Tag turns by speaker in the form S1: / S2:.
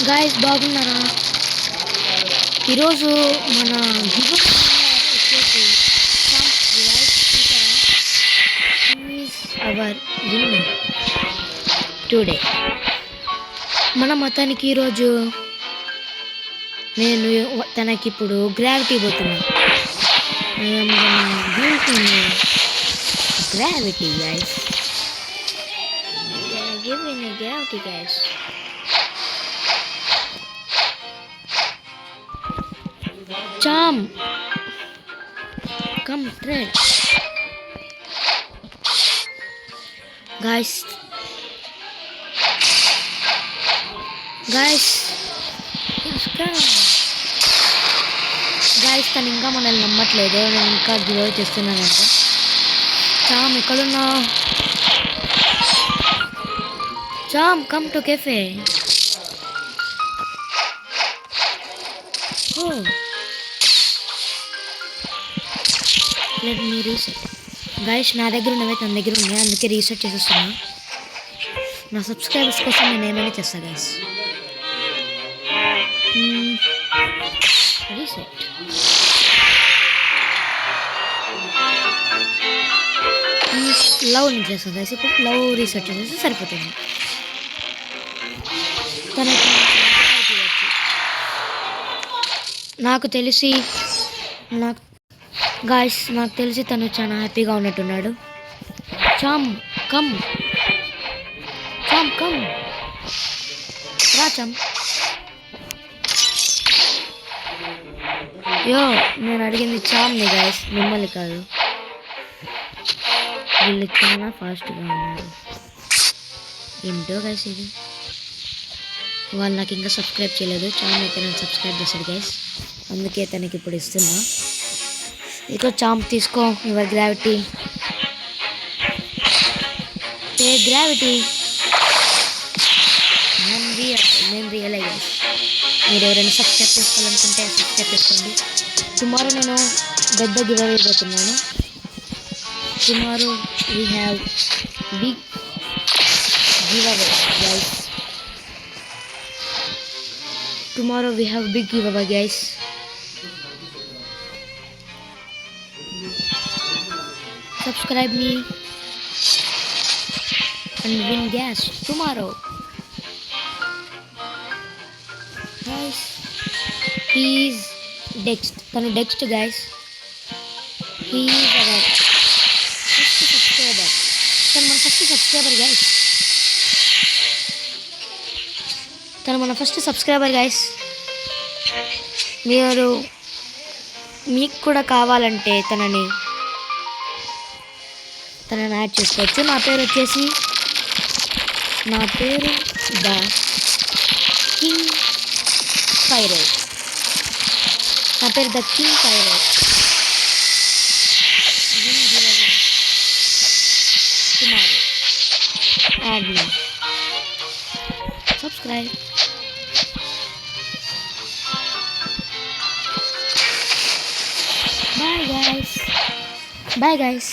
S1: Guys బాగున్నారా? ఈరోజు మన వచ్చేసి అవర్ విన్నర్ టుడే. మన మతానికి ఈరోజు నేను తనకి ఇప్పుడు గ్రావిటీ పోతున్నా. Gravity guys, give me gravity guys. Charm, come trade guys. Yes, come guys. తను ఇంకా మనల్ని నమ్మట్లేదు. నేను ఇంకా గివ్ చేస్తున్నానంటే. చామ్ ఎక్కడున్నావు? చామ్, come to cafe. Oh, let me reset. Guys, నా దగ్గర ఉన్నవే తన దగ్గర ఉన్నాయి, అందుకే రీసెట్ చేసేస్తున్నా. నా సబ్స్క్రైబర్స్ కోసం నేను ఏమైనా చేస్తాను గైస్. రీసెట్. లవ్ నుంచి చేస్తాను గైస్. ఇప్పుడు లవ్ రీసెట్ చేసేసి సరిపోతుంది. తనకి నాకు తెలిసి తను చాలా హ్యాపీగా ఉన్నట్టున్నాడు. చామ్ కమ్ రా చామ్. నేను అడిగింది చామ్ని గైస్, మిమ్మల్ని కాదు. వీళ్ళు చాలా ఫాస్ట్గా ఉన్నారు. ఏమిటో గైస్ ఇది. వాళ్ళు నాకు ఇంకా సబ్స్క్రైబ్ చేయలేదు. చామ్ అయితే నేను సబ్స్క్రైబ్ చేశాడు గైస్, అందుకే తనకి ఇప్పుడు ఇస్తున్నా. ఇక చామ్ తీసుకో యువర్ గ్రావిటీ. గ్రావిటీ నేను రియలైజ్. మీరు ఎవరైనా సబ్స్క్రైబ్ చేసుకోవాలనుకుంటే సబ్స్క్రైబ్ చేసుకోండి. టుమారో నేను పెద్ద గివ్ అవే పోతున్నాను. Tomorrow we have big giveaway guys. Tomorrow we have big giveaway guys. Subscribe me and win gas tomorrow guys. He is Dext. Dext guys. He is our first subscriber. మన first subscriber guys. తను మన first subscriber guys. మీకు కూడా కావాలంటే తనని add చేసుకోవచ్చు. నా పేరు the king pirate. Add me, subscribe. Bye guys.